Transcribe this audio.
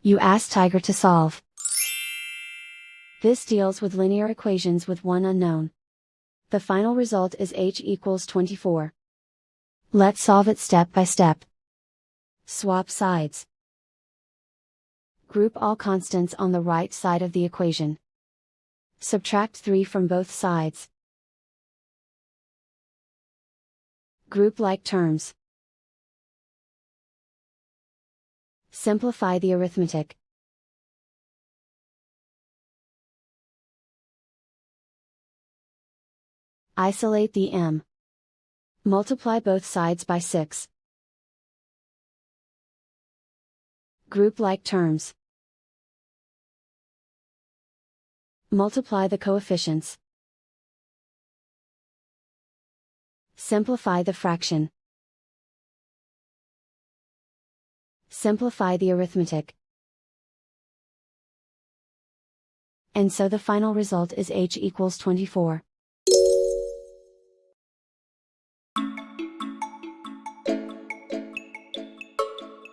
You ask Tiger to solve. This deals with linear equations with one unknown. The final result is h equals 24. Let's solve it step by step. Swap sides. Group all constants on the right side of the equation. Subtract 3 from both sides. Group like terms. Simplify the arithmetic. Isolate the m. Multiply both sides by 6. Group like terms. Multiply the coefficients. Simplify the fraction. Simplify the arithmetic. And so the final result is h equals 24.